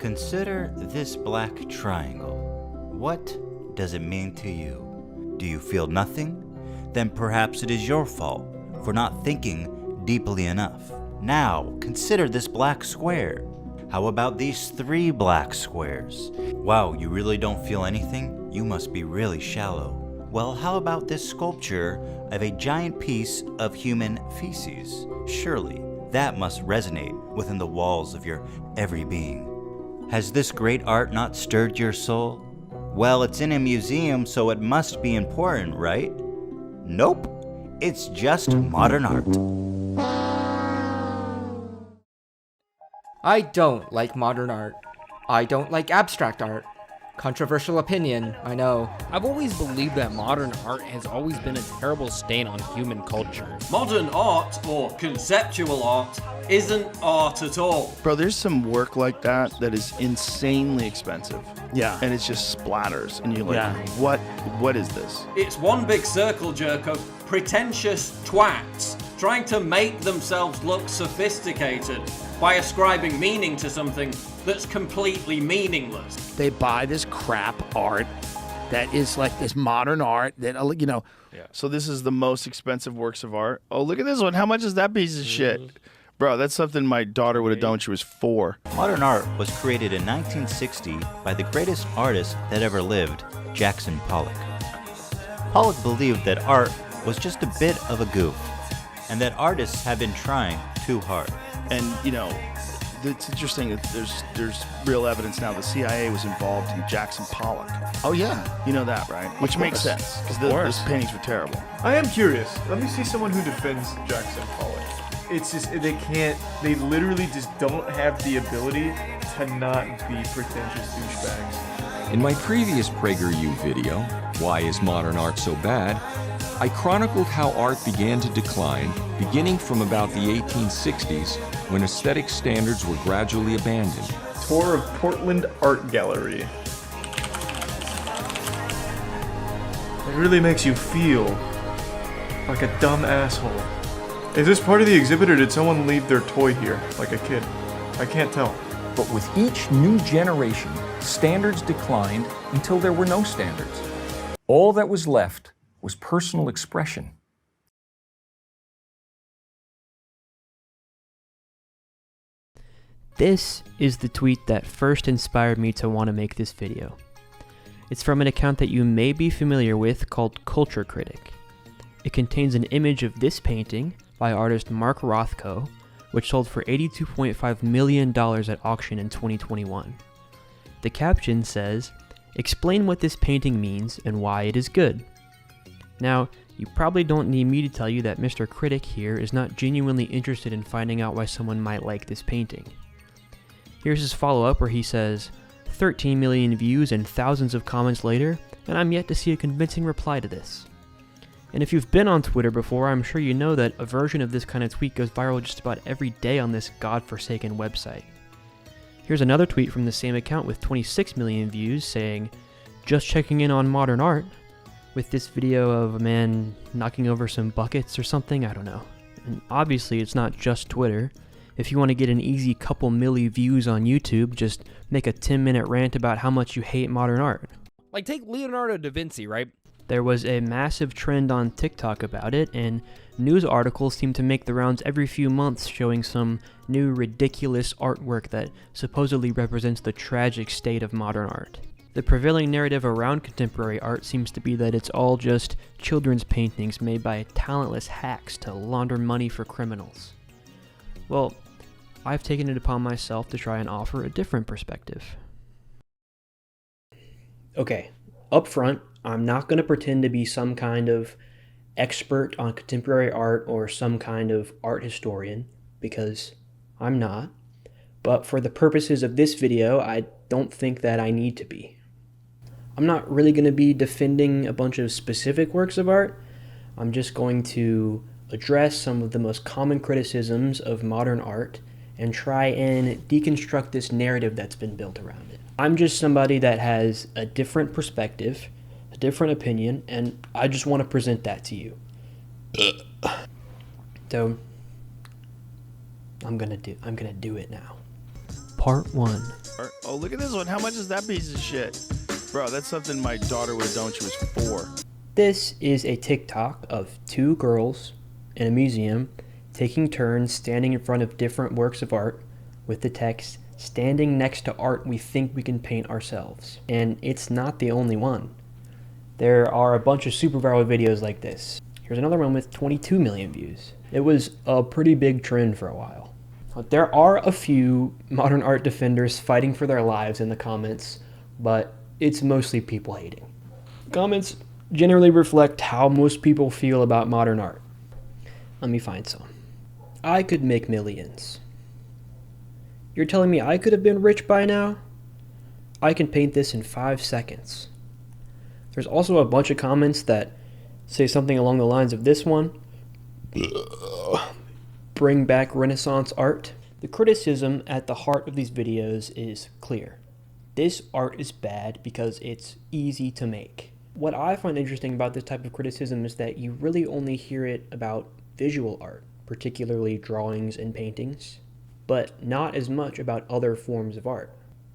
Consider this black triangle. What does it mean to you? Do you feel nothing? Then perhaps it is your fault for not thinking deeply enough. Now, consider this black square. How about these 3 black squares? Wow, you really don't feel anything? You must be really shallow. Well, how about this sculpture of a giant piece of human feces? Surely that must resonate within the walls of your every being. Has this great art not stirred your soul? Well, it's in a museum, so it must be important, right? Nope, it's just modern art. I don't like modern art. I don't like abstract art. Controversial opinion, I know. I've always believed that modern art has always been a terrible stain on human culture. Modern art, or conceptual art, isn't art at all. Bro, there's some work like that is insanely expensive. Yeah. And it's just splatters. And you're like, what is this? It's one big circle jerk of pretentious twats trying to make themselves look sophisticated by ascribing meaning to something that's completely meaningless. They buy this crap art that is like this modern art that, you know. Yeah. So this is the most expensive works of art. Oh, look at this one. How much is that piece of shit? Bro, that's something my daughter would have done when she was 4. Modern art was created in 1960 by the greatest artist that ever lived, Jackson Pollock. Pollock believed that art was just a bit of a goof, and that artists have been trying too hard. And, you know, it's interesting that there's real evidence now the CIA was involved in Jackson Pollock. Oh, yeah. You know that, right? Which makes sense, because those paintings were terrible. I am curious. Let me see someone who defends Jackson Pollock. It's just, they literally just don't have the ability to not be pretentious douchebags. In my previous pragerU video, Why is Modern Art So Bad?, I chronicled how art began to decline, beginning from about the 1860s, when aesthetic standards were gradually abandoned. Tour of Portland Art Gallery. It really makes you feel like a dumb asshole. Is this part of the exhibit, or did someone leave their toy here, like a kid? I can't tell. But with each new generation, standards declined until there were no standards. All that was left was personal expression. This is the tweet that first inspired me to want to make this video. It's from an account that you may be familiar with called Culture Critic. It contains an image of this painting by artist Mark Rothko, which sold for $82.5 million at auction in 2021. The caption says, "Explain what this painting means and why it is good." Now, you probably don't need me to tell you that Mr. Critic here is not genuinely interested in finding out why someone might like this painting. Here's his follow-up where he says, 13 million views and thousands of comments later, and I'm yet to see a convincing reply to this. And if you've been on Twitter before, I'm sure you know that a version of this kind of tweet goes viral just about every day on this godforsaken website. Here's another tweet from the same account with 26 million views saying, "Just checking in on modern art," with this video of a man knocking over some buckets or something, I don't know. And obviously it's not just Twitter. If you want to get an easy couple milli views on YouTube, just make a 10-minute rant about how much you hate modern art. Like, take Leonardo da Vinci, right? There was a massive trend on TikTok about it, and news articles seem to make the rounds every few months showing some new ridiculous artwork that supposedly represents the tragic state of modern art. The prevailing narrative around contemporary art seems to be that it's all just children's paintings made by talentless hacks to launder money for criminals. Well, I've taken it upon myself to try and offer a different perspective. Okay, up front, I'm not going to pretend to be some kind of expert on contemporary art or some kind of art historian, because I'm not. But for the purposes of this video, I don't think that I need to be. I'm not really going to be defending a bunch of specific works of art. I'm just going to address some of the most common criticisms of modern art and try and deconstruct this narrative that's been built around it. I'm just somebody that has a different perspective, a different opinion, and I just want to present that to you. So I'm gonna do it now. Part 1. Oh, look at this one. How much is that piece of shit? Bro, that's something my daughter would have done when she was 4. This is a TikTok of 2 girls in a museum taking turns standing in front of different works of art with the text, "Standing next to art we think we can paint ourselves." And it's not the only one. There are a bunch of super viral videos like this. Here's another one with 22 million views. It was a pretty big trend for a while. There are a few modern art defenders fighting for their lives in the comments, but it's mostly people hating. Comments generally reflect how most people feel about modern art. Let me find some. I could make millions. You're telling me I could have been rich by now? I can paint this in 5 seconds. There's also a bunch of comments that say something along the lines of this one. Bring back Renaissance art. The criticism at the heart of these videos is clear. This art is bad because it's easy to make. What I find interesting about this type of criticism is that you really only hear it about visual art, particularly drawings and paintings, but not as much about other forms of art.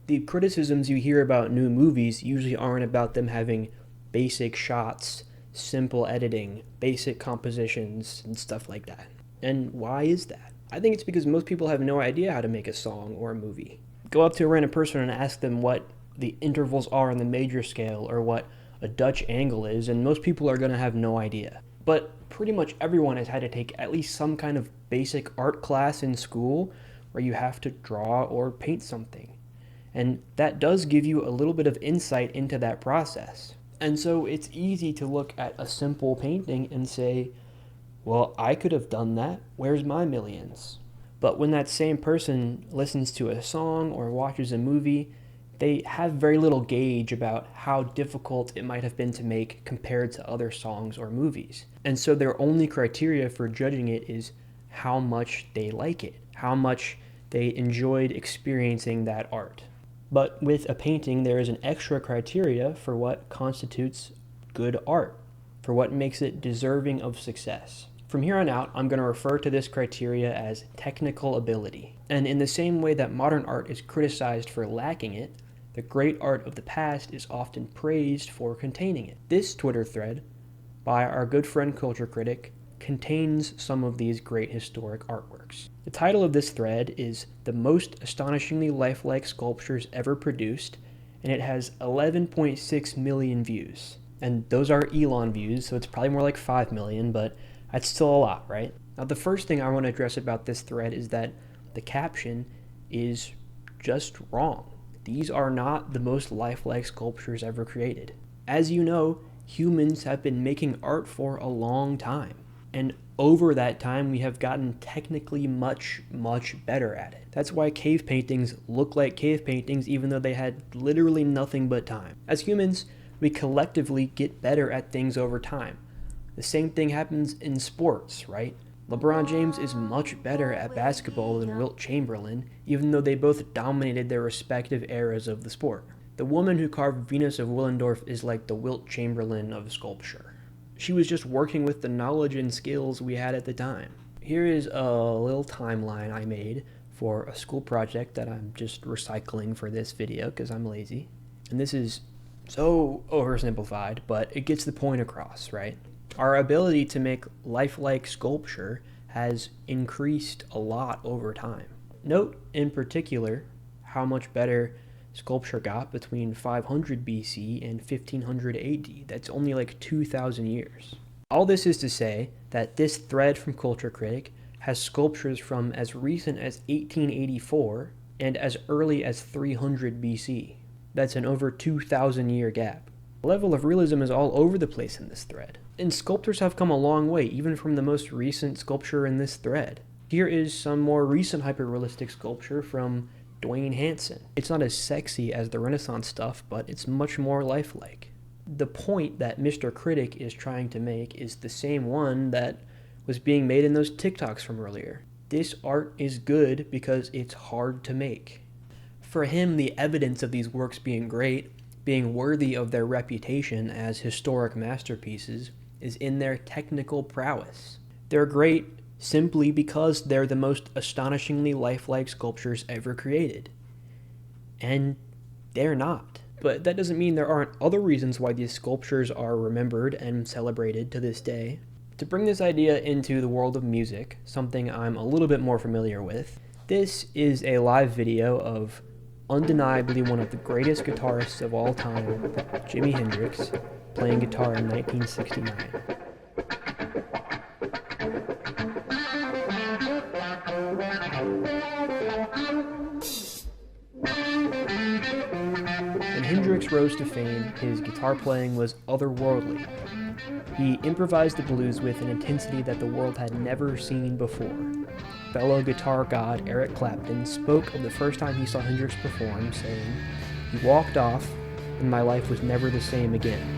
The criticisms you hear about new movies usually aren't about them having basic shots, simple editing, basic compositions, and stuff like that. And why is that? I think it's because most people have no idea how to make a song or a movie. Go up to a random person and ask them what the intervals are in the major scale or what a Dutch angle is, and most people are going to have no idea. But pretty much everyone has had to take at least some kind of basic art class in school where you have to draw or paint something. And that does give you a little bit of insight into that process. And so it's easy to look at a simple painting and say, well, I could have done that. Where's my millions? But when that same person listens to a song or watches a movie, they have very little gauge about how difficult it might have been to make compared to other songs or movies. And so their only criteria for judging it is how much they like it, how much they enjoyed experiencing that art. But with a painting, there is an extra criteria for what constitutes good art, for what makes it deserving of success. From here on out, I'm going to refer to this criteria as technical ability. And in the same way that modern art is criticized for lacking it, the great art of the past is often praised for containing it. This Twitter thread, by our good friend Culture Critic, contains some of these great historic artworks. The title of this thread is "The Most Astonishingly Lifelike Sculptures Ever Produced," and it has 11.6 million views. And those are Elon views, so it's probably more like 5 million, but that's still a lot, right? Now, the first thing I want to address about this thread is that the caption is just wrong. These are not the most lifelike sculptures ever created. As you know, humans have been making art for a long time. And over that time, we have gotten technically much, much better at it. That's why cave paintings look like cave paintings even though they had literally nothing but time. As humans, we collectively get better at things over time. The same thing happens in sports, right? LeBron James is much better at basketball than Wilt Chamberlain, even though they both dominated their respective eras of the sport. The woman who carved Venus of Willendorf is like the Wilt Chamberlain of sculpture. She was just working with the knowledge and skills we had at the time. Here is a little timeline I made for a school project that I'm just recycling for this video because I'm lazy. And this is so oversimplified, but it gets the point across, right? Our ability to make lifelike sculpture has increased a lot over time. Note, in particular, how much better sculpture got between 500 BC and 1500 AD. That's only like 2,000 years. All this is to say that this thread from Culture Critic has sculptures from as recent as 1884 and as early as 300 BC. That's an over 2,000 year gap. The level of realism is all over the place in this thread. And sculptors have come a long way, even from the most recent sculpture in this thread. Here is some more recent hyper-realistic sculpture from Dwayne Hansen. It's not as sexy as the Renaissance stuff, but it's much more lifelike. The point that Mr. Critic is trying to make is the same one that was being made in those TikToks from earlier. This art is good because it's hard to make. For him, the evidence of these works being great, being worthy of their reputation as historic masterpieces, is in their technical prowess. They're great simply because they're the most astonishingly lifelike sculptures ever created. And they're not. But that doesn't mean there aren't other reasons why these sculptures are remembered and celebrated to this day. To bring this idea into the world of music, something I'm a little bit more familiar with, this is a live video of undeniably one of the greatest guitarists of all time, Jimi Hendrix, playing guitar in 1969. When Hendrix rose to fame, his guitar playing was otherworldly. He improvised the blues with an intensity that the world had never seen before. Fellow guitar god Eric Clapton spoke of the first time he saw Hendrix perform, saying, "He walked off, and my life was never the same again."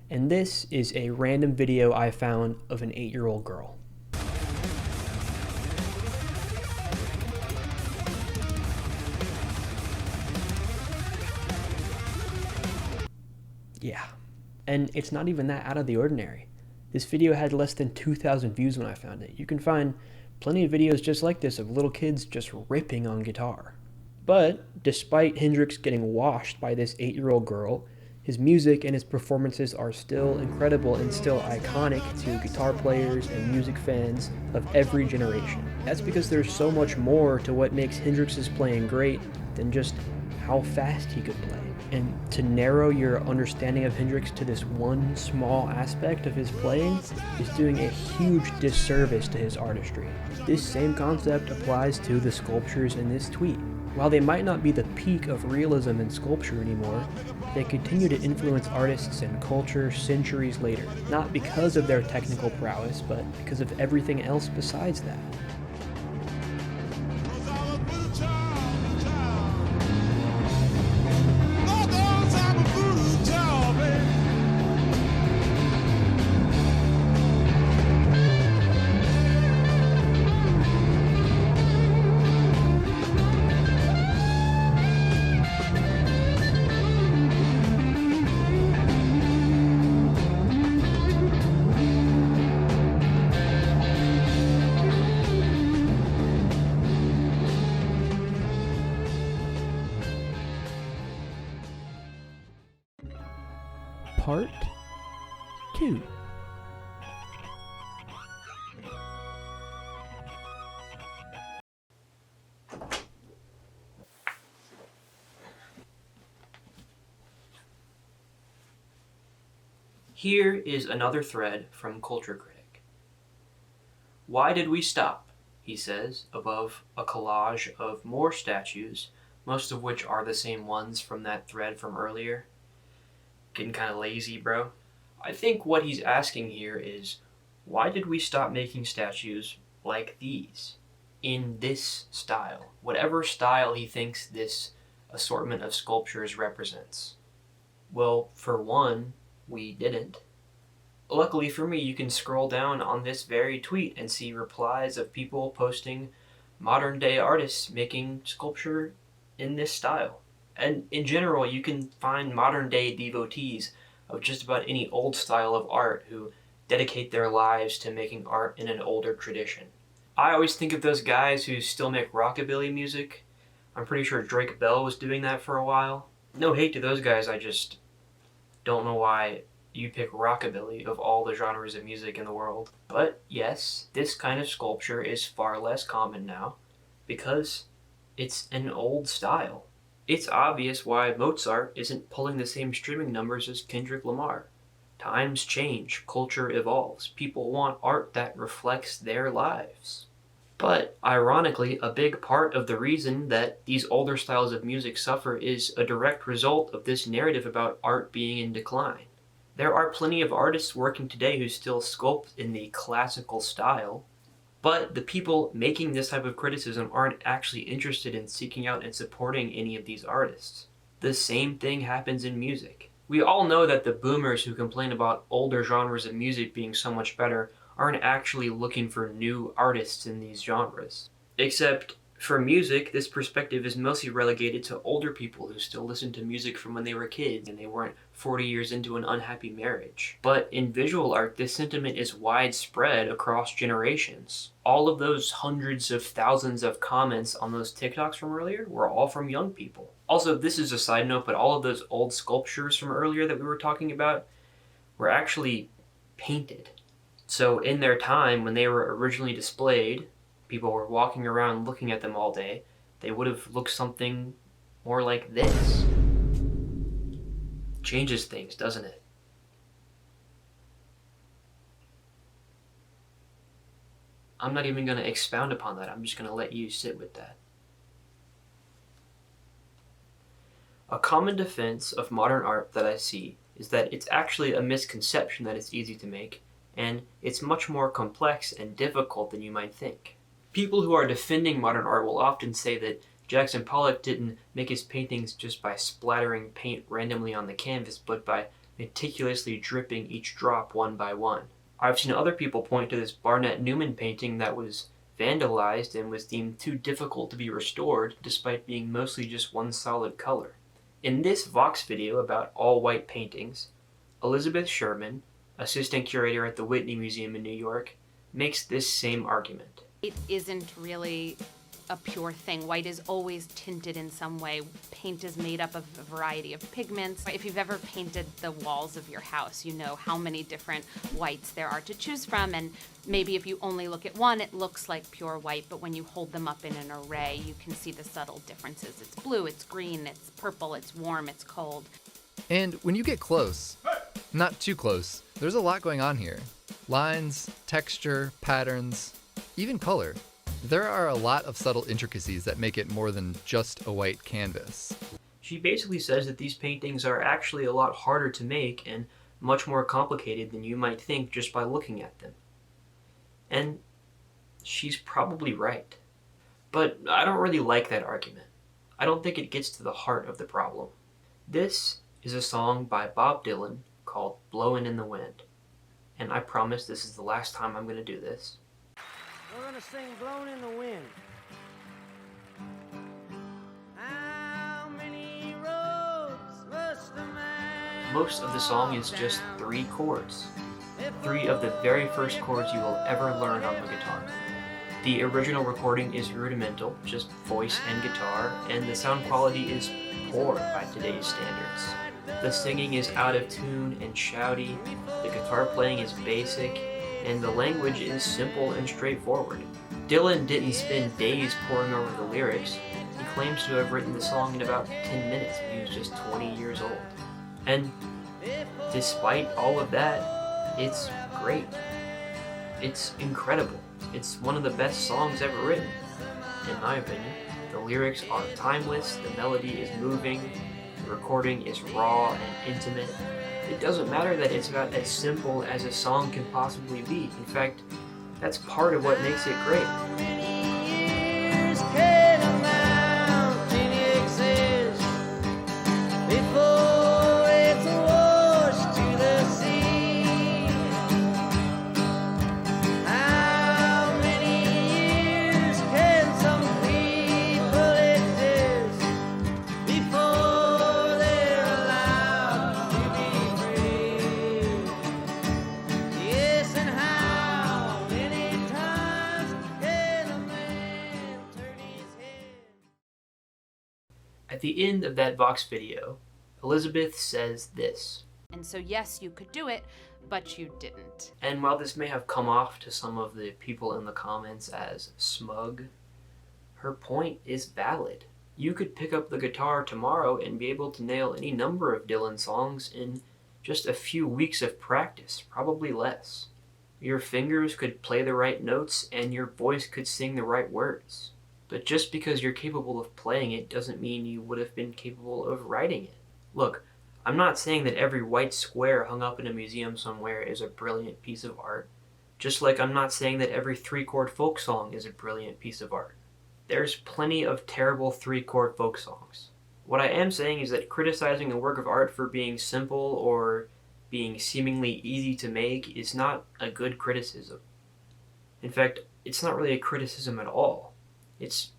And this is a random video I found of an 8-year-old girl. Yeah, and it's not even that out of the ordinary. This video had less than 2,000 views when I found it. You can find plenty of videos just like this of little kids just ripping on guitar. But despite Hendrix getting washed by this 8-year-old girl, his music and his performances are still incredible and still iconic to guitar players and music fans of every generation. That's because there's so much more to what makes Hendrix's playing great than just how fast he could play. And to narrow your understanding of Hendrix to this one small aspect of his playing is doing a huge disservice to his artistry. This same concept applies to the sculptures in this tweet. While they might not be the peak of realism in sculpture anymore, they continue to influence artists and culture centuries later, not because of their technical prowess, but because of everything else besides that. Part 2. Here is another thread from Culture Critic. "Why did we stop?" he says, above a collage of more statues, most of which are the same ones from that thread from earlier. Getting kind of lazy, bro. I think what he's asking here is, why did we stop making statues like these? In this style. Whatever style he thinks this assortment of sculptures represents. Well, for one, we didn't. Luckily for me, you can scroll down on this very tweet and see replies of people posting modern day artists making sculpture in this style. And in general, you can find modern day devotees of just about any old style of art who dedicate their lives to making art in an older tradition. I always think of those guys who still make rockabilly music. I'm pretty sure Drake Bell was doing that for a while. No hate to those guys, I just don't know why you pick rockabilly of all the genres of music in the world. But yes, this kind of sculpture is far less common now because it's an old style. It's obvious why Mozart isn't pulling the same streaming numbers as Kendrick Lamar. Times change, culture evolves, people want art that reflects their lives. But, ironically, a big part of the reason that these older styles of music suffer is a direct result of this narrative about art being in decline. There are plenty of artists working today who still sculpt in the classical style, but the people making this type of criticism aren't actually interested in seeking out and supporting any of these artists. The same thing happens in music. We all know that the boomers who complain about older genres of music being so much better aren't actually looking for new artists in these genres. Except, For music, this perspective is mostly relegated to older people who still listen to music from when they were kids and they weren't 40 years into an unhappy marriage. But in visual art, this sentiment is widespread across generations. All of those hundreds of thousands of comments on those TikToks from earlier were all from young people. Also, this is a side note, but all of those old sculptures from earlier that we were talking about were actually painted. So in their time, when they were originally displayed, people were walking around looking at them all day, they would have looked something more like this. Changes things, doesn't it? I'm not even going to expound upon that. I'm just going to let you sit with that. A common defense of modern art that I see is that it's actually a misconception that it's easy to make, and it's much more complex and difficult than you might think. People who are defending modern art will often say that Jackson Pollock didn't make his paintings just by splattering paint randomly on the canvas, but by meticulously dripping each drop one by one. I've seen other people point to this Barnett Newman painting that was vandalized and was deemed too difficult to be restored, despite being mostly just one solid color. In this Vox video about all-white paintings, Elizabeth Sherman, assistant curator at the Whitney Museum in New York, makes this same argument. It isn't really a pure thing. White is always tinted in some way. Paint is made up of a variety of pigments. If you've ever painted the walls of your house, you know how many different whites there are to choose from, and maybe if you only look at one, it looks like pure white, but when you hold them up in an array, you can see the subtle differences. It's blue, it's green, it's purple, it's warm, it's cold. And when you get close, not too close, there's a lot going on here. Lines, texture, patterns, even color. There are a lot of subtle intricacies that make it more than just a white canvas. She basically says that these paintings are actually a lot harder to make and much more complicated than you might think just by looking at them. And she's probably right. But I don't really like that argument. I don't think it gets to the heart of the problem. This is a song by Bob Dylan called Blowin' in the Wind. And I promise this is the last time I'm going to do this. We're gonna sing Blowin' in the Wind. How many roads must a man Most of the song is just 3 chords. 3 of the very first chords you will ever learn on the guitar. The original recording is rudimental, just voice and guitar, and the sound quality is poor by today's standards. The singing is out of tune and shouty, the guitar playing is basic, and the language is simple and straightforward. Dylan didn't spend days poring over the lyrics. He claims to have written the song in about 10 minutes when he was just 20 years old. And despite all of that, it's great. It's incredible. It's one of the best songs ever written, in my opinion. The lyrics are timeless, the melody is moving, the recording is raw and intimate. It doesn't matter that it's about as simple as a song can possibly be. In fact, that's part of what makes it great. At the end of that Vox video, Elizabeth says this. And so yes, you could do it, but you didn't. And while this may have come off to some of the people in the comments as smug, her point is valid. You could pick up the guitar tomorrow and be able to nail any number of Dylan songs in just a few weeks of practice, probably less. Your fingers could play the right notes and your voice could sing the right words. But just because you're capable of playing it doesn't mean you would have been capable of writing it. Look, I'm not saying that every white square hung up in a museum somewhere is a brilliant piece of art, just like I'm not saying that every 3-chord folk song is a brilliant piece of art. There's plenty of terrible 3-chord folk songs. What I am saying is that criticizing a work of art for being simple or being seemingly easy to make is not a good criticism. In fact, it's not really a criticism at all. It's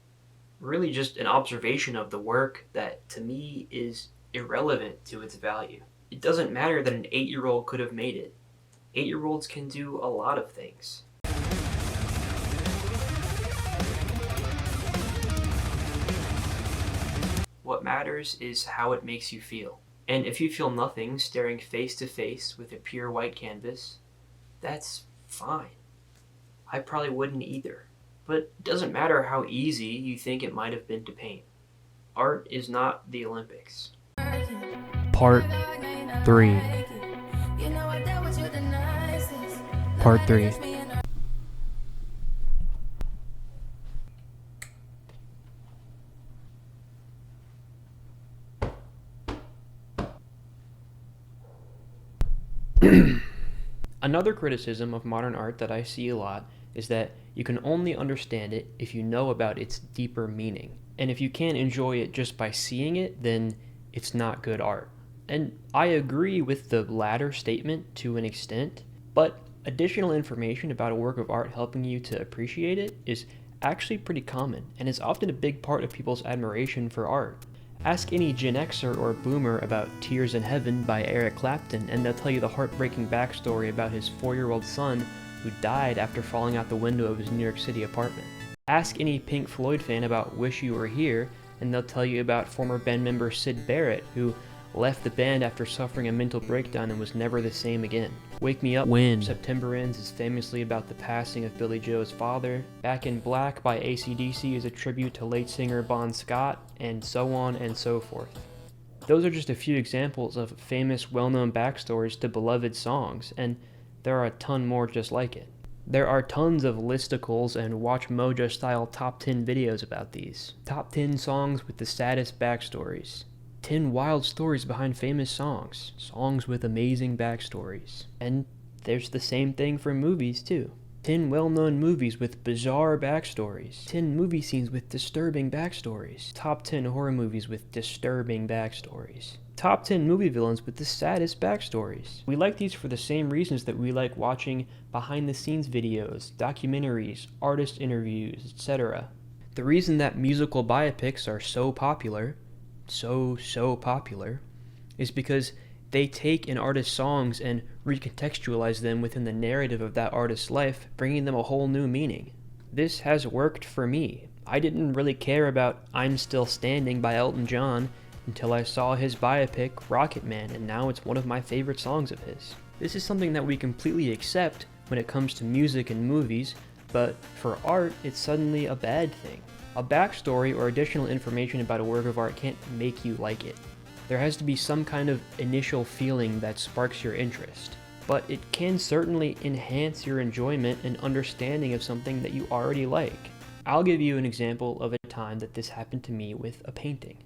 really just an observation of the work that, to me, is irrelevant to its value. It doesn't matter that an 8-year-old could have made it. 8-year-olds can do a lot of things. What matters is how it makes you feel. And if you feel nothing staring face to face with a pure white canvas, that's fine. I probably wouldn't either. But it doesn't matter how easy you think it might have been to paint. Art is not the Olympics. Part 3. Part 3. Another criticism of modern art that I see a lot is that you can only understand it if you know about its deeper meaning. And if you can't enjoy it just by seeing it, then it's not good art. And I agree with the latter statement to an extent, but additional information about a work of art helping you to appreciate it is actually pretty common and is often a big part of people's admiration for art. Ask any Gen Xer or Boomer about Tears in Heaven by Eric Clapton, and they'll tell you the heartbreaking backstory about his 4-year-old son who died after falling out the window of his New York City apartment. Ask any Pink Floyd fan about Wish You Were Here, and they'll tell you about former band member Syd Barrett, who left the band after suffering a mental breakdown and was never the same again. Wake Me Up When September Ends is famously about the passing of Billy Joe's father. Back in Black by AC/DC is a tribute to late singer Bon Scott, and so on and so forth. Those are just a few examples of famous, well-known backstories to beloved songs, and there are a ton more just like it. There are tons of listicles and Watch Mojo style top 10 videos about these. Top 10 songs with the saddest backstories. 10 wild stories behind famous songs. Songs with amazing backstories. And there's the same thing for movies too. 10 well-known movies with bizarre backstories. 10 movie scenes with disturbing backstories. Top 10 horror movies with disturbing backstories. Top 10 movie villains with the saddest backstories. We like these for the same reasons that we like watching behind-the-scenes videos, documentaries, artist interviews, etc. The reason that musical biopics are so popular, so popular, is because they take an artist's songs and recontextualize them within the narrative of that artist's life, bringing them a whole new meaning. This has worked for me. I didn't really care about I'm Still Standing by Elton John until I saw his biopic, Rocket Man, and now it's one of my favorite songs of his. This is something that we completely accept when it comes to music and movies, but for art, it's suddenly a bad thing. A backstory or additional information about a work of art can't make you like it. There has to be some kind of initial feeling that sparks your interest, but it can certainly enhance your enjoyment and understanding of something that you already like. I'll give you an example of a time that this happened to me with a painting.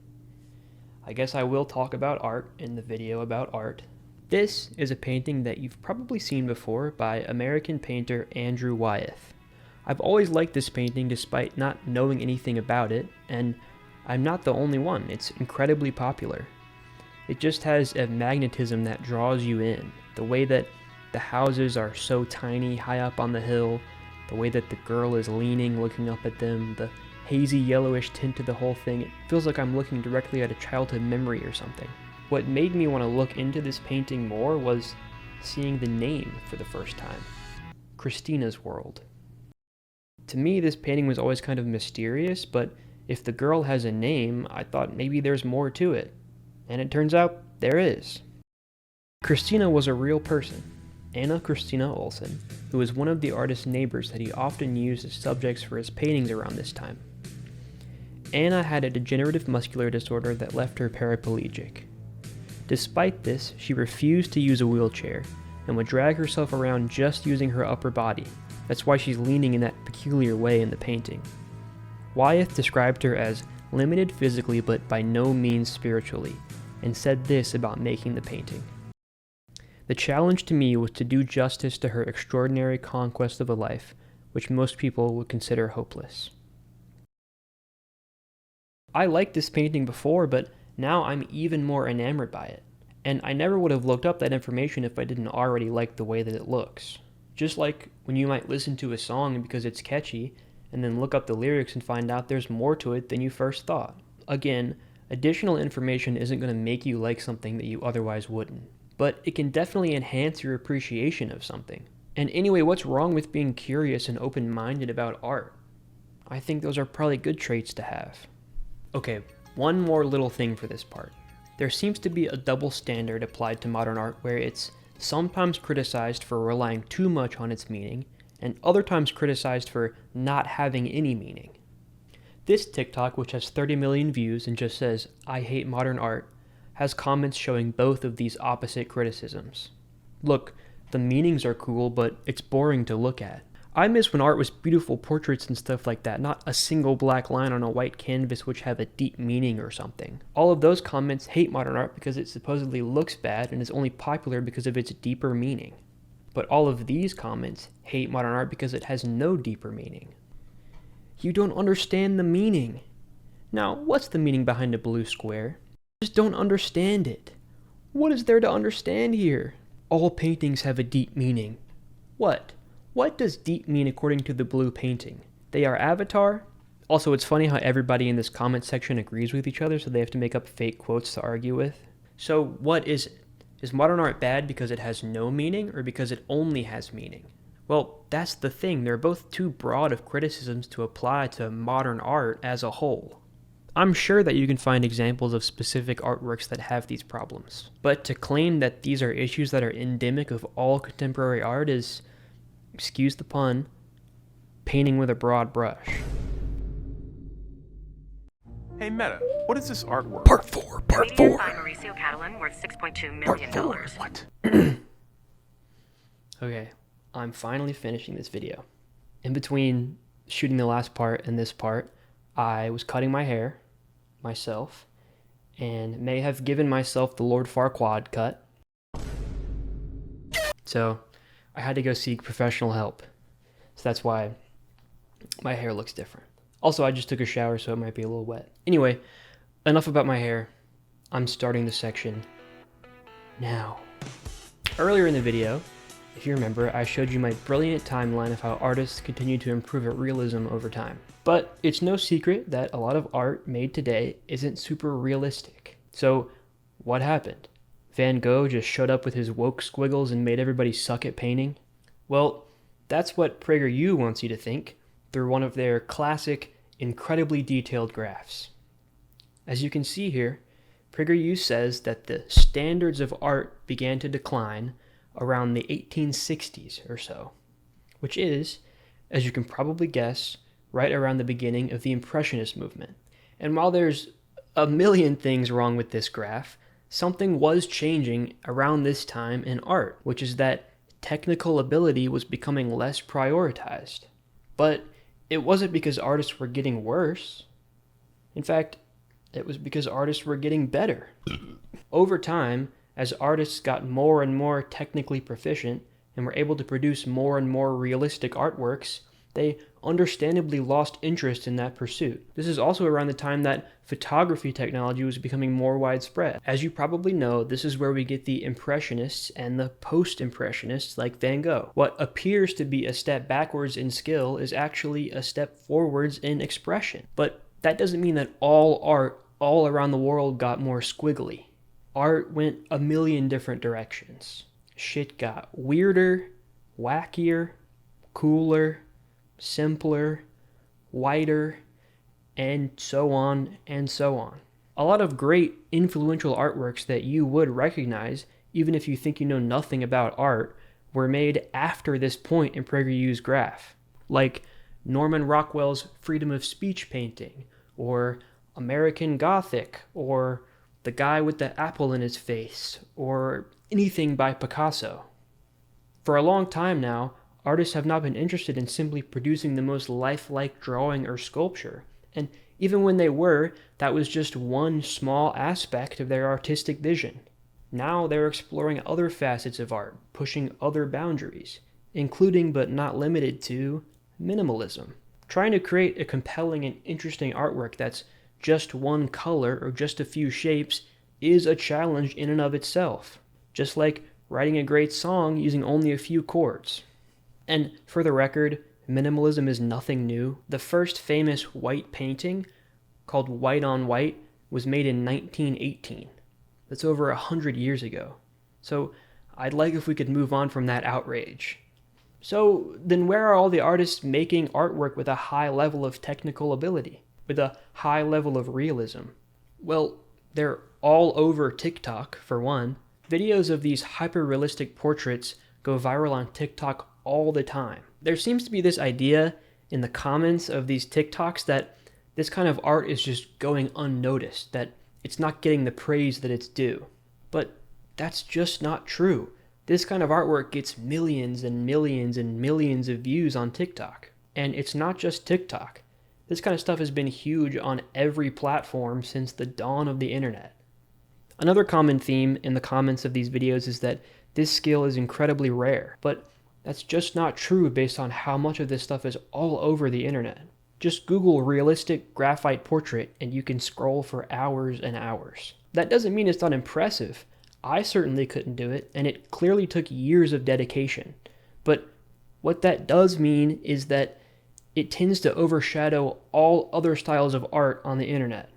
I guess I will talk about art in the video about art. This is a painting that you've probably seen before by American painter Andrew Wyeth. I've always liked this painting despite not knowing anything about it, and I'm not the only one. It's incredibly popular. It just has a magnetism that draws you in. The way that the houses are so tiny high up on the hill, the way that the girl is leaning, looking up at them, the hazy yellowish tint to the whole thing, it feels like I'm looking directly at a childhood memory or something. What made me want to look into this painting more was seeing the name for the first time. Christina's World. To me, this painting was always kind of mysterious, but if the girl has a name, I thought maybe there's more to it. And it turns out there is. Christina was a real person, Anna Christina Olsen, who was one of the artist's neighbors that he often used as subjects for his paintings around this time. Anna had a degenerative muscular disorder that left her paraplegic. Despite this, she refused to use a wheelchair and would drag herself around just using her upper body. That's why she's leaning in that peculiar way in the painting. Wyeth described her as limited physically but by no means spiritually, and said this about making the painting. The challenge to me was to do justice to her extraordinary conquest of a life, which most people would consider hopeless. I liked this painting before, but now I'm even more enamored by it, and I never would have looked up that information if I didn't already like the way that it looks. Just like when you might listen to a song because it's catchy, and then look up the lyrics and find out there's more to it than you first thought. Again, additional information isn't going to make you like something that you otherwise wouldn't, but it can definitely enhance your appreciation of something. And anyway, what's wrong with being curious and open-minded about art? I think those are probably good traits to have. Okay, one more little thing for this part. There seems to be a double standard applied to modern art where it's sometimes criticized for relying too much on its meaning, and other times criticized for not having any meaning. This TikTok, which has 30 million views and just says, "I hate modern art," has comments showing both of these opposite criticisms. Look, the meanings are cool, but it's boring to look at. I miss when art was beautiful portraits and stuff like that, not a single black line on a white canvas which have a deep meaning or something. All of those comments hate modern art because it supposedly looks bad and is only popular because of its deeper meaning. But all of these comments hate modern art because it has no deeper meaning. You don't understand the meaning. Now, what's the meaning behind a blue square? Just don't understand it. What is there to understand here? All paintings have a deep meaning. What? What does deep mean according to the blue painting? They are Avatar? Also, it's funny how everybody in this comment section agrees with each other, so they have to make up fake quotes to argue with. So what is it? Is modern art bad because it has no meaning, or because it only has meaning? Well, that's the thing. They're both too broad of criticisms to apply to modern art as a whole. I'm sure that you can find examples of specific artworks that have these problems. But to claim that these are issues that are endemic of all contemporary art is, excuse the pun, painting with a broad brush. Hey Meta, what is this artwork? Part 4. Painted by Mauricio Catalan, worth $6.2 million. What? Okay, I'm finally finishing this video. In between shooting the last part and this part, I was cutting my hair myself and may have given myself the Lord Farquaad cut. So I had to go seek professional help. So that's why my hair looks different. Also, I just took a shower, so it might be a little wet. Anyway, enough about my hair. I'm starting the section now. Earlier in the video, if you remember, I showed you my brilliant timeline of how artists continue to improve at realism over time. But it's no secret that a lot of art made today isn't super realistic. So what happened? Van Gogh just showed up with his woke squiggles and made everybody suck at painting? Well, that's what pragerU wants you to think through one of their classic, incredibly detailed graphs. As you can see here, pragerU says that the standards of art began to decline around the 1860s or so, which is, as you can probably guess, right around the beginning of the Impressionist movement. And while there's a million things wrong with this graph, something was changing around this time in art, which is that technical ability was becoming less prioritized. But it wasn't because artists were getting worse. In fact, it was because artists were getting better. Over time, as artists got more and more technically proficient and were able to produce more and more realistic artworks, they understandably lost interest in that pursuit. This is also around the time that photography technology was becoming more widespread. As you probably know, this is where we get the Impressionists and the Post-Impressionists like Van Gogh. What appears to be a step backwards in skill is actually a step forwards in expression. But that doesn't mean that all art all around the world got more squiggly. Art went a million different directions. Shit got weirder, wackier, cooler, simpler, whiter, and so on and so on. A lot of great influential artworks that you would recognize, even if you think you know nothing about art, were made after this point in pragerU's graph, like Norman Rockwell's freedom of speech painting, or American Gothic, or the guy with the apple in his face, or anything by Picasso. For a long time now, artists have not been interested in simply producing the most lifelike drawing or sculpture, and even when they were, that was just one small aspect of their artistic vision. Now they're exploring other facets of art, pushing other boundaries, including but not limited to minimalism. Trying to create a compelling and interesting artwork that's just one color or just a few shapes is a challenge in and of itself, just like writing a great song using only a few chords. And for the record, minimalism is nothing new. The first famous white painting, called White on White, was made in 1918. That's over 100 years ago. So I'd like if we could move on from that outrage. So then where are all the artists making artwork with a high level of technical ability, with a high level of realism? Well, they're all over TikTok, for one. Videos of these hyper-realistic portraits go viral on TikTok all the time. There seems to be this idea in the comments of these TikToks that this kind of art is just going unnoticed, that it's not getting the praise that it's due. But that's just not true. This kind of artwork gets millions and millions and millions of views on TikTok. And it's not just TikTok. This kind of stuff has been huge on every platform since the dawn of the internet. Another common theme in the comments of these videos is that this skill is incredibly rare, but that's just not true based on how much of this stuff is all over the internet. Just Google realistic graphite portrait and you can scroll for hours and hours. That doesn't mean it's not impressive. I certainly couldn't do it, and it clearly took years of dedication. But what that does mean is that it tends to overshadow all other styles of art on the internet.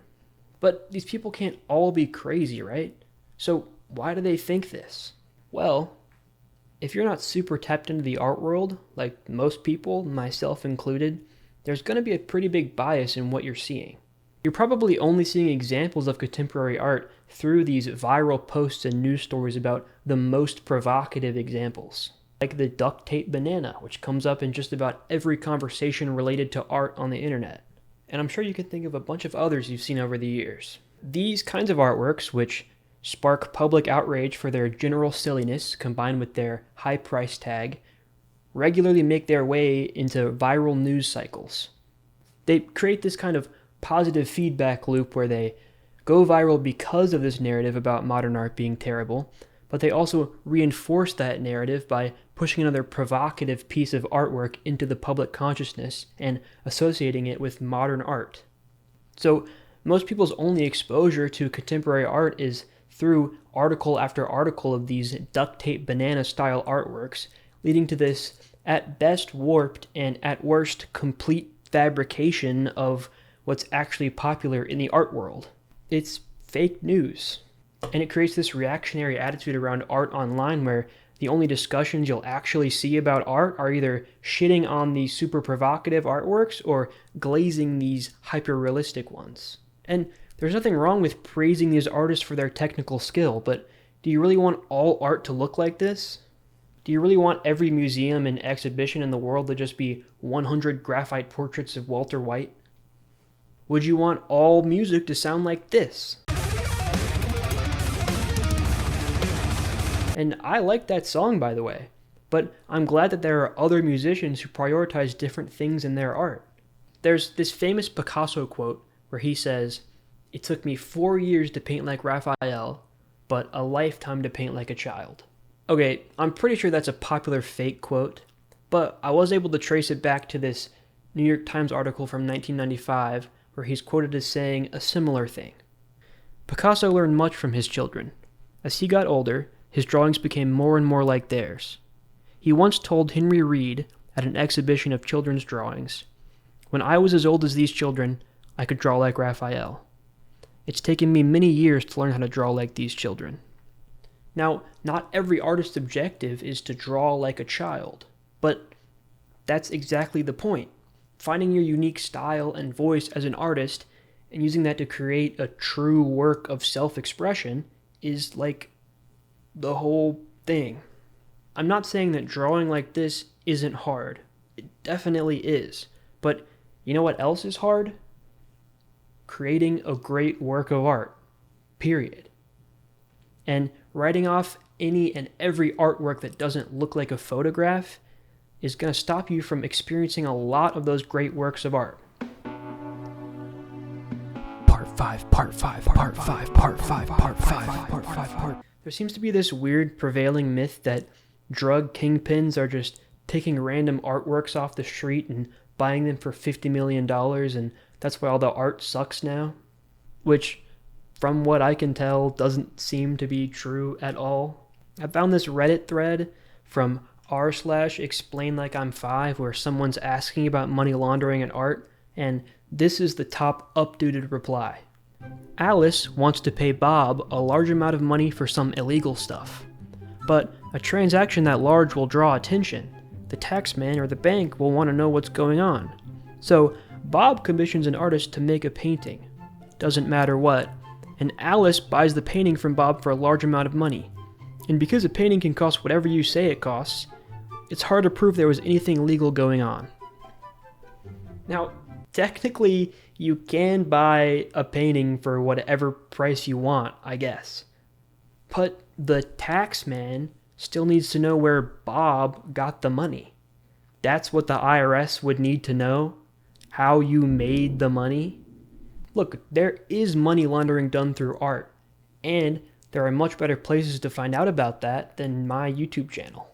But these people can't all be crazy, right? So why do they think this? Well, if you're not super tapped into the art world, like most people, myself included, there's going to be a pretty big bias in what you're seeing. You're probably only seeing examples of contemporary art through these viral posts and news stories about the most provocative examples, like the duct tape banana, which comes up in just about every conversation related to art on the internet. And I'm sure you can think of a bunch of others you've seen over the years. These kinds of artworks, which spark public outrage for their general silliness combined with their high price tag, regularly make their way into viral news cycles. They create this kind of positive feedback loop where they go viral because of this narrative about modern art being terrible, but they also reinforce that narrative by pushing another provocative piece of artwork into the public consciousness and associating it with modern art. So most people's only exposure to contemporary art is through article after article of these duct tape banana style artworks, leading to this at best warped and at worst complete fabrication of what's actually popular in the art world. It's fake news. And it creates this reactionary attitude around art online where the only discussions you'll actually see about art are either shitting on these super provocative artworks or glazing these hyper-realistic ones. And there's nothing wrong with praising these artists for their technical skill, but do you really want all art to look like this? Do you really want every museum and exhibition in the world to just be 100 graphite portraits of Walter White? Would you want all music to sound like this? And I like that song, by the way, but I'm glad that there are other musicians who prioritize different things in their art. There's this famous Picasso quote where he says, "It took me 4 years to paint like Raphael, but a lifetime to paint like a child." Okay, I'm pretty sure that's a popular fake quote, but I was able to trace it back to this New York Times article from 1995 where he's quoted as saying a similar thing. Picasso learned much from his children. As he got older, his drawings became more and more like theirs. He once told Henry Reed at an exhibition of children's drawings, "When I was as old as these children, I could draw like Raphael. It's taken me many years to learn how to draw like these children." Now, not every artist's objective is to draw like a child, but that's exactly the point. Finding your unique style and voice as an artist and using that to create a true work of self-expression is like the whole thing. I'm not saying that drawing like this isn't hard. It definitely is. But you know what else is hard? Creating a great work of art. Period. And writing off any and every artwork that doesn't look like a photograph is going to stop you from experiencing a lot of those great works of art. Part 5, Part 5, Part 5, Part 5, Part 5, Part 5. There seems to be this weird prevailing myth that drug kingpins are just taking random artworks off the street and buying them for $50 million, and that's why all the art sucks now. Which, from what I can tell, doesn't seem to be true at all. I found this Reddit thread from r/explainlikeim5 where someone's asking about money laundering and art, and this is the top updated reply. Alice wants to pay Bob a large amount of money for some illegal stuff. But a transaction that large will draw attention. The taxman or the bank will want to know what's going on. So Bob commissions an artist to make a painting. Doesn't matter what. And Alice buys the painting from Bob for a large amount of money. And because a painting can cost whatever you say it costs, it's hard to prove there was anything illegal going on. Now, technically, you can buy a painting for whatever price you want, I guess. But the taxman still needs to know where Bob got the money. That's what the IRS would need to know, how you made the money. Look, there is money laundering done through art, and there are much better places to find out about that than my YouTube channel.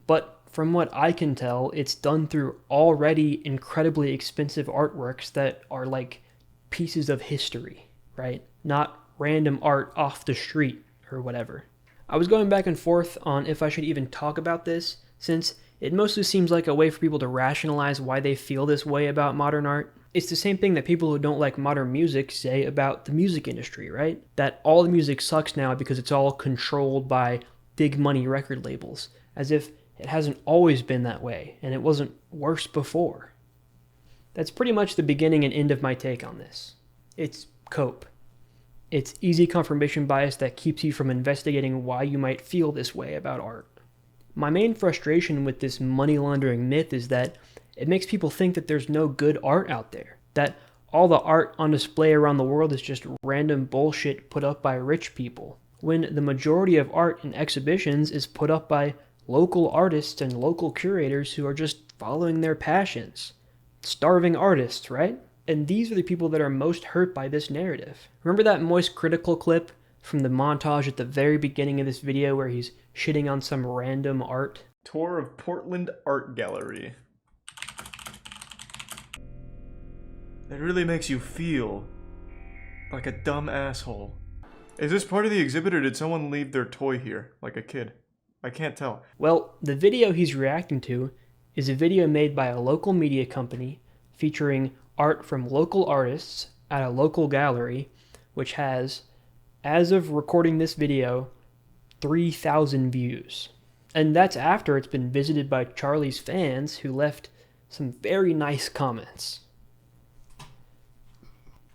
But from what I can tell, it's done through already incredibly expensive artworks that are like pieces of history, right? Not random art off the street or whatever. I was going back and forth on if I should even talk about this, since it mostly seems like a way for people to rationalize why they feel this way about modern art. It's the same thing that people who don't like modern music say about the music industry, right? That all the music sucks now because it's all controlled by big money record labels, as if it hasn't always been that way, and it wasn't worse before. That's pretty much the beginning and end of my take on this. It's cope. It's easy confirmation bias that keeps you from investigating why you might feel this way about art. My main frustration with this money laundering myth is that it makes people think that there's no good art out there, that all the art on display around the world is just random bullshit put up by rich people, when the majority of art in exhibitions is put up by local artists and local curators who are just following their passions. Starving artists, right? And these are the people that are most hurt by this narrative. Remember that Moist Critical clip from the montage at the very beginning of this video where he's shitting on some random art? Tour of Portland Art Gallery. It really makes you feel like a dumb asshole. Is this part of the exhibit or did someone leave their toy here, like a kid? I can't tell. Well, the video he's reacting to is a video made by a local media company featuring art from local artists at a local gallery, which has, as of recording this video, 3,000 views. And that's after it's been visited by Charlie's fans who left some very nice comments.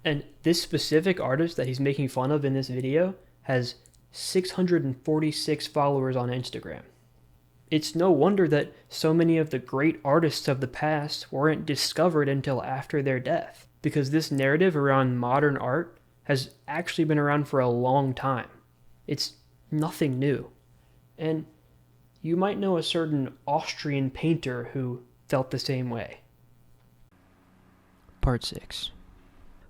And this specific artist that he's making fun of in this video has 646 followers on Instagram. It's no wonder that so many of the great artists of the past weren't discovered until after their death, because this narrative around modern art has actually been around for a long time. It's nothing new. And you might know a certain Austrian painter who felt the same way. Part 6.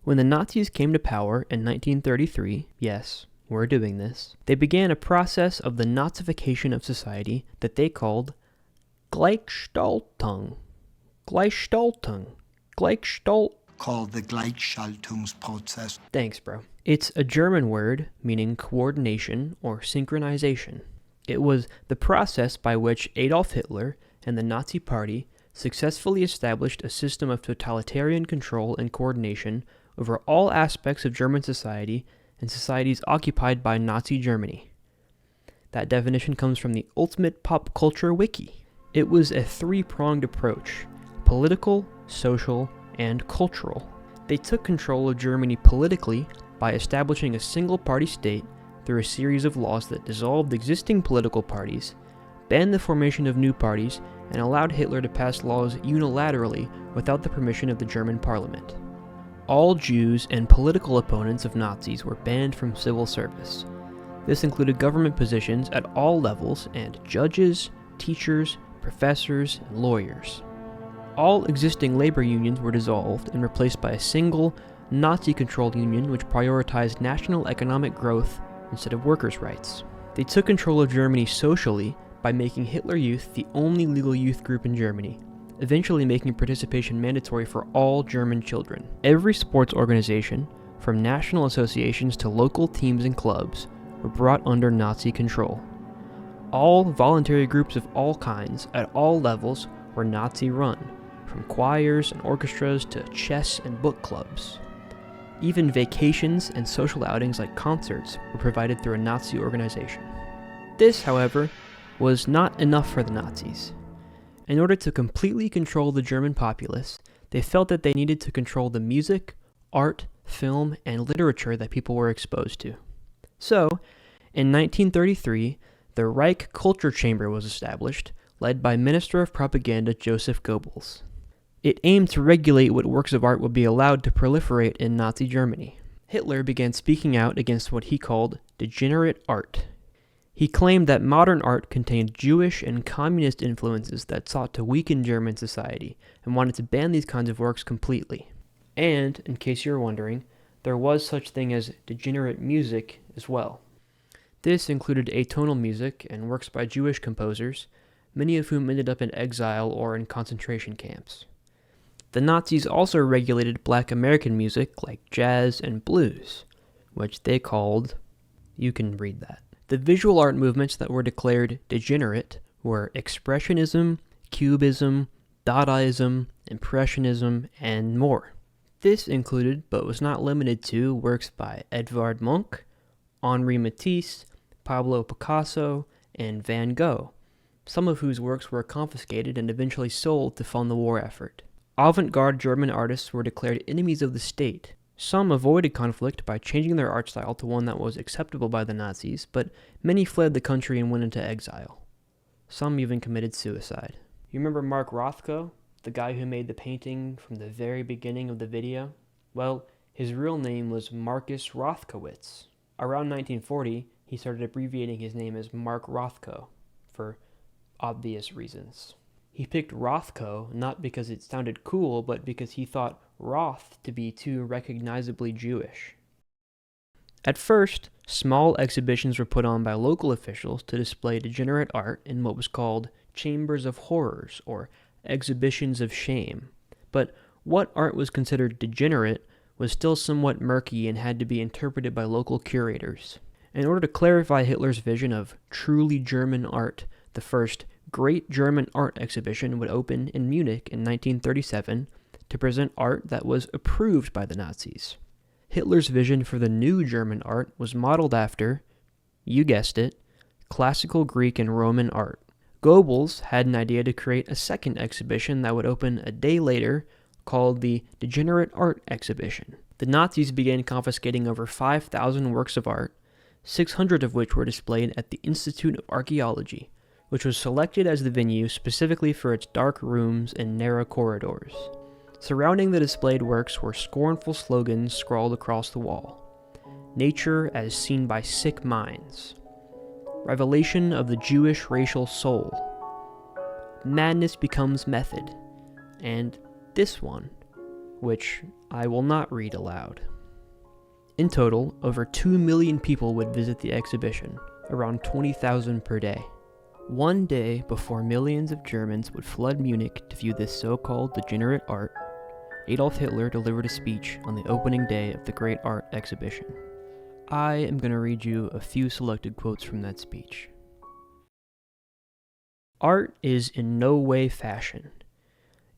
When the Nazis came to power in 1933, yes, we're doing this, they began a process of the Nazification of society that they called Gleichschaltung. Gleichschaltung. Called the Gleichschaltungsprozess. Thanks, bro. It's a German word meaning coordination or synchronization. It was the process by which Adolf Hitler and the Nazi Party successfully established a system of totalitarian control and coordination over all aspects of German society and societies occupied by Nazi Germany. That definition comes from the Ultimate Pop Culture Wiki. It was a three-pronged approach: political, social, and cultural. They took control of Germany politically by establishing a single-party state through a series of laws that dissolved existing political parties, banned the formation of new parties, and allowed Hitler to pass laws unilaterally without the permission of the German parliament. All Jews and political opponents of Nazis were banned from civil service. This included government positions at all levels and judges, teachers, professors, and lawyers. All existing labor unions were dissolved and replaced by a single, Nazi-controlled union which prioritized national economic growth instead of workers' rights. They took control of Germany socially by making Hitler Youth the only legal youth group in Germany, eventually making participation mandatory for all German children. Every sports organization, from national associations to local teams and clubs, were brought under Nazi control. All voluntary groups of all kinds, at all levels, were Nazi-run, from choirs and orchestras to chess and book clubs. Even vacations and social outings like concerts were provided through a Nazi organization. This, however, was not enough for the Nazis. In order to completely control the German populace, they felt that they needed to control the music, art, film, and literature that people were exposed to. So, in 1933, the Reich Culture Chamber was established, led by Minister of Propaganda Joseph Goebbels. It aimed to regulate what works of art would be allowed to proliferate in Nazi Germany. Hitler began speaking out against what he called degenerate art. He claimed that modern art contained Jewish and communist influences that sought to weaken German society and wanted to ban these kinds of works completely. And, in case you're wondering, there was such thing as degenerate music as well. This included atonal music and works by Jewish composers, many of whom ended up in exile or in concentration camps. The Nazis also regulated Black American music like jazz and blues, which they called, you can read that. The visual art movements that were declared degenerate were Expressionism, Cubism, Dadaism, Impressionism, and more. This included, but was not limited to, works by Edvard Munch, Henri Matisse, Pablo Picasso, and Van Gogh, some of whose works were confiscated and eventually sold to fund the war effort. Avant-garde German artists were declared enemies of the state. Some avoided conflict by changing their art style to one that was acceptable by the Nazis, but many fled the country and went into exile. Some even committed suicide. You remember Mark Rothko, the guy who made the painting from the very beginning of the video? Well, his real name was Marcus Rothkowitz. Around 1940, he started abbreviating his name as Mark Rothko, for obvious reasons. He picked Rothko not because it sounded cool, but because he thought Roth to be too recognizably Jewish. At first, small exhibitions were put on by local officials to display degenerate art in what was called chambers of horrors, or exhibitions of shame. But what art was considered degenerate was still somewhat murky and had to be interpreted by local curators. In order to clarify Hitler's vision of truly German art, the first Great German Art Exhibition would open in Munich in 1937 to present art that was approved by the Nazis. Hitler's vision for the new German art was modeled after, you guessed it, classical Greek and Roman art. Goebbels had an idea to create a second exhibition that would open a day later, called the Degenerate Art Exhibition. The Nazis began confiscating over 5,000 works of art, 600 of which were displayed at the Institute of Archaeology, which was selected as the venue specifically for its dark rooms and narrow corridors. Surrounding the displayed works were scornful slogans scrawled across the wall. Nature as seen by sick minds. Revelation of the Jewish racial soul. Madness becomes method. And this one, which I will not read aloud. In total, over 2 million people would visit the exhibition, around 20,000 per day. One day before millions of Germans would flood Munich to view this so-called degenerate art, Adolf Hitler delivered a speech on the opening day of the Great Art Exhibition. I am going to read you a few selected quotes from that speech. Art is in no way fashion.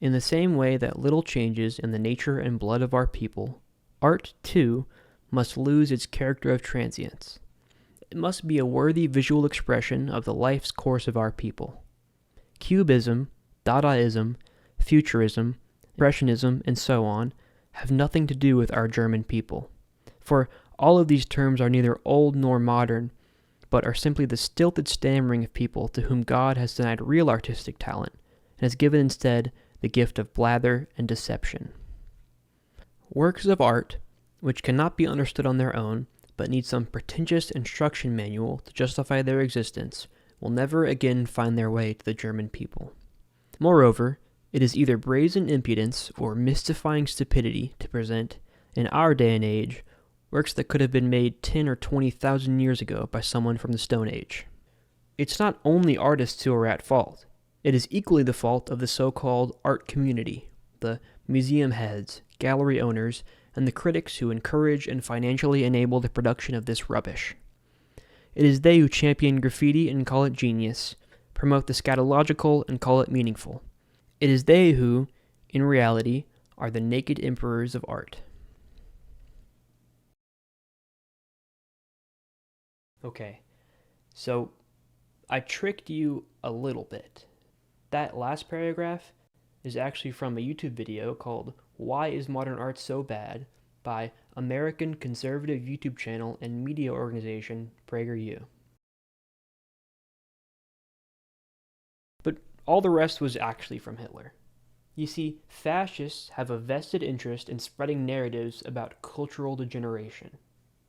In the same way that little changes in the nature and blood of our people, art, too, must lose its character of transience. It must be a worthy visual expression of the life's course of our people. Cubism, Dadaism, Futurism, Impressionism, and so on have nothing to do with our German people, for all of these terms are neither old nor modern, but are simply the stilted stammering of people to whom God has denied real artistic talent, and has given instead the gift of blather and deception. Works of art, which cannot be understood on their own, but need some pretentious instruction manual to justify their existence, will never again find their way to the German people. Moreover, it is either brazen impudence or mystifying stupidity to present, in our day and age, works that could have been made 10 or 20,000 years ago by someone from the Stone Age. It's not only artists who are at fault. It is equally the fault of the so-called art community, the museum heads, gallery owners, and the critics who encourage and financially enable the production of this rubbish. It is they who champion graffiti and call it genius, promote the scatological and call it meaningful. It is they who, in reality, are the naked emperors of art. Okay, so I tricked you a little bit. That last paragraph is actually from a YouTube video called Why is Modern Art So Bad? By American conservative YouTube channel and media organization pragerU. But all the rest was actually from Hitler. You see, fascists have a vested interest in spreading narratives about cultural degeneration.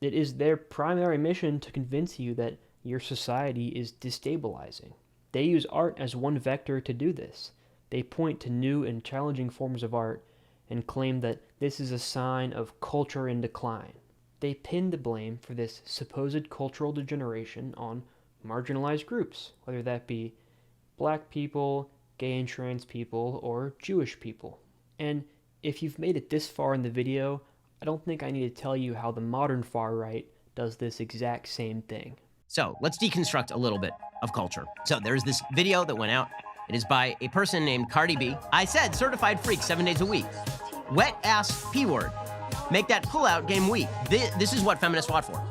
It is their primary mission to convince you that your society is destabilizing. They use art as one vector to do this. They point to new and challenging forms of art and claim that this is a sign of culture in decline. They pin the blame for this supposed cultural degeneration on marginalized groups, whether that be black people, gay and trans people, or Jewish people. And if you've made it this far in the video, I don't think I need to tell you how the modern far right does this exact same thing. So let's deconstruct a little bit of culture. So there's this video that went out. It is by a person named Cardi B. I said certified freak 7 days a week. Wet ass P-word. Make that pull-out game weak. This is what feminists fought for.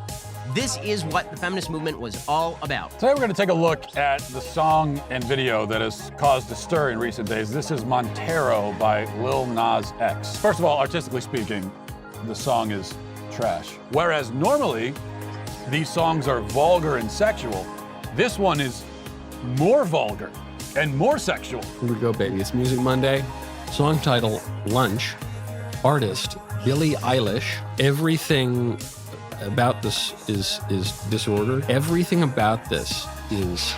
This is what the feminist movement was all about. Today we're going to take a look at the song and video that has caused a stir in recent days. This is Montero by Lil Nas X. First of all, artistically speaking, the song is trash. Whereas normally, these songs are vulgar and sexual. This one is more vulgar and more sexual. Here we go, baby. It's Music Monday. Song title, Lunch. Artist, Billie Eilish. Everything about this is disorder. Everything about this is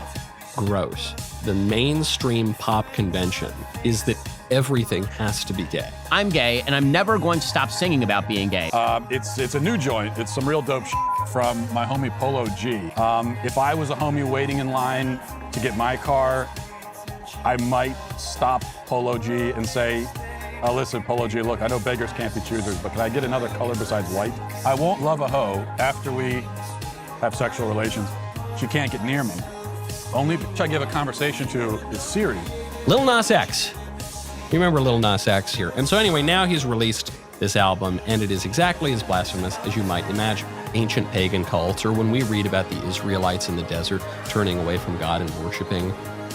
gross. The mainstream pop convention is that everything has to be gay. I'm gay, and I'm never going to stop singing about being gay. It's a new joint. It's some real dope from my homie Polo G. If I was a homie waiting in line to get my car, I might stop Polo G and say, listen, Polo G, look, I know beggars can't be choosers, but can I get another color besides white? I won't love a hoe after we have sexual relations. She can't get near me. Only bitch I give a conversation to is Siri. Lil Nas X. You remember Lil Nas X here. And so anyway, now he's released this album, and it is exactly as blasphemous as you might imagine. Ancient pagan cults, or when we read about the Israelites in the desert turning away from God and worshiping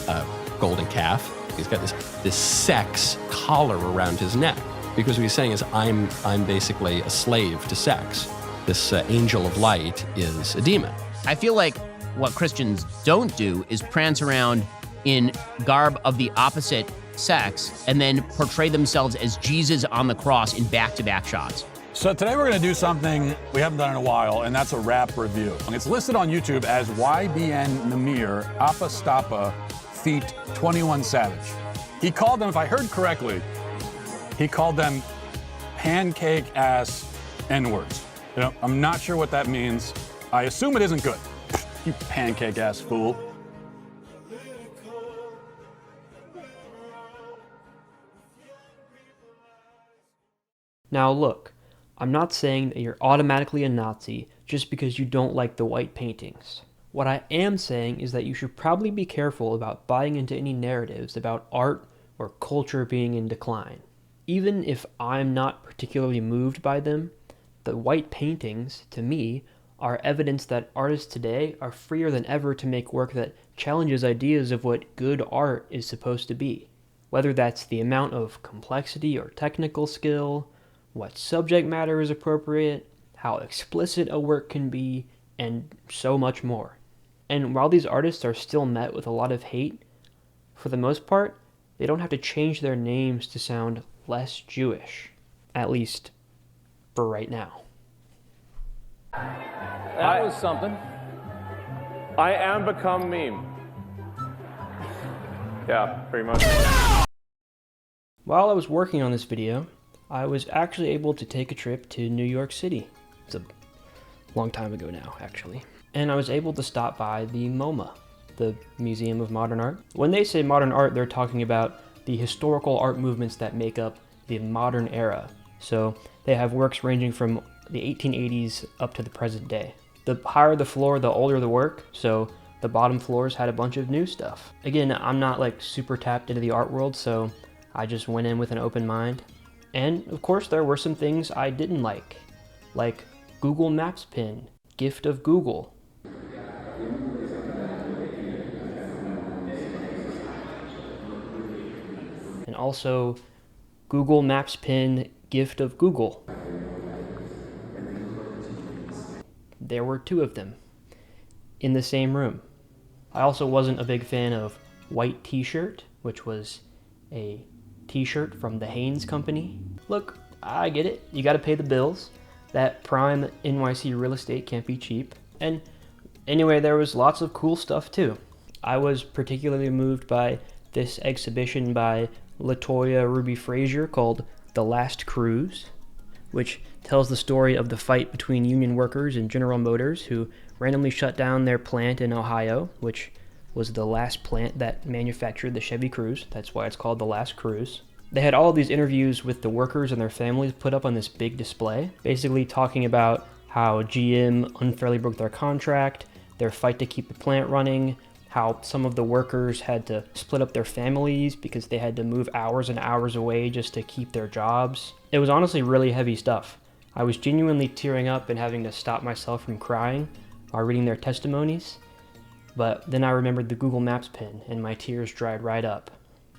a golden calf. He's got this sex collar around his neck, because what he's saying is, I'm basically a slave to sex. This angel of light is a demon. I feel like what Christians don't do is prance around in garb of the opposite sex and then portray themselves as Jesus on the cross in back-to-back shots. So today we're going to do something we haven't done in a while, and that's a rap review. It's listed on YouTube as YBN Namir Apostapa feat 21 Savage. He called them, if I heard correctly, he called them pancake-ass N-words. You know, I'm not sure what that means. I assume it isn't good. You pancake-ass fool. Now look, I'm not saying that you're automatically a Nazi just because you don't like the white paintings. What I am saying is that you should probably be careful about buying into any narratives about art or culture being in decline. Even if I'm not particularly moved by them, the white paintings, to me, are evidence that artists today are freer than ever to make work that challenges ideas of what good art is supposed to be. Whether that's the amount of complexity or technical skill, what subject matter is appropriate, how explicit a work can be, and so much more. And while these artists are still met with a lot of hate, for the most part, they don't have to change their names to sound less Jewish. At least, for right now. That was something. I am become meme. Yeah, pretty much. While I was working on this video, I was actually able to take a trip to New York City. It's a long time ago now, actually. And I was able to stop by the MoMA, the Museum of Modern Art. When they say modern art, they're talking about the historical art movements that make up the modern era. So they have works ranging from the 1880s up to the present day. The higher the floor, the older the work, so the bottom floors had a bunch of new stuff. Again, I'm not like super tapped into the art world, so I just went in with an open mind. And of course there were some things I didn't like Google Maps pin, gift of Google. And also Google Maps pin, gift of Google. There were 2 of them in the same room. I also wasn't a big fan of white t-shirt, which was a t-shirt from the Hanes company. Look, I get it. You gotta pay the bills. That prime NYC real estate can't be cheap. And anyway, there was lots of cool stuff too. I was particularly moved by this exhibition by LaToya Ruby Frazier called The Last Cruise, which tells the story of the fight between union workers and General Motors, who randomly shut down their plant in Ohio, which was the last plant that manufactured the Chevy Cruze. That's why it's called The Last Cruise. They had all of these interviews with the workers and their families put up on this big display, basically talking about how GM unfairly broke their contract, their fight to keep the plant running, how some of the workers had to split up their families because they had to move hours and hours away just to keep their jobs. It was honestly really heavy stuff. I was genuinely tearing up and having to stop myself from crying while reading their testimonies, but then I remembered the Google Maps pin and my tears dried right up.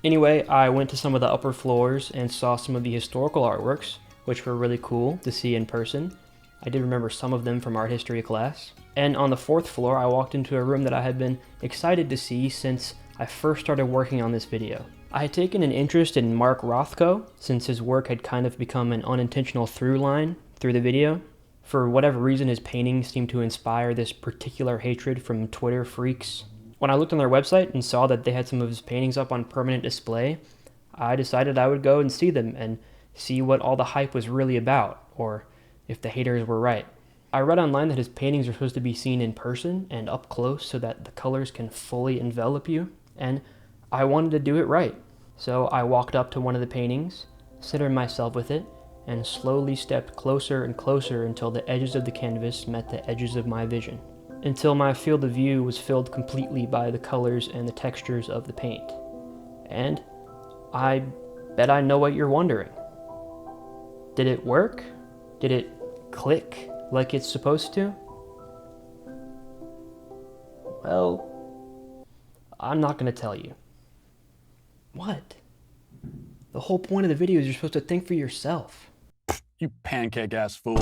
Anyway, I went to some of the upper floors and saw some of the historical artworks, which were really cool to see in person. I did remember some of them from art history class. And on the 4th floor, I walked into a room that I had been excited to see since I first started working on this video. I had taken an interest in Mark Rothko, since his work had kind of become an unintentional through line through the video. For whatever reason, his paintings seemed to inspire this particular hatred from Twitter freaks. When I looked on their website and saw that they had some of his paintings up on permanent display, I decided I would go and see them and see what all the hype was really about, or if the haters were right. I read online that his paintings are supposed to be seen in person and up close so that the colors can fully envelop you, and I wanted to do it right. So I walked up to one of the paintings, centered myself with it, and slowly stepped closer and closer until the edges of the canvas met the edges of my vision, until my field of view was filled completely by the colors and the textures of the paint. And I bet I know what you're wondering. Did it work? Did it click like it's supposed to? Well, I'm not gonna tell you. What? The whole point of the video is you're supposed to think for yourself. You pancake-ass fool.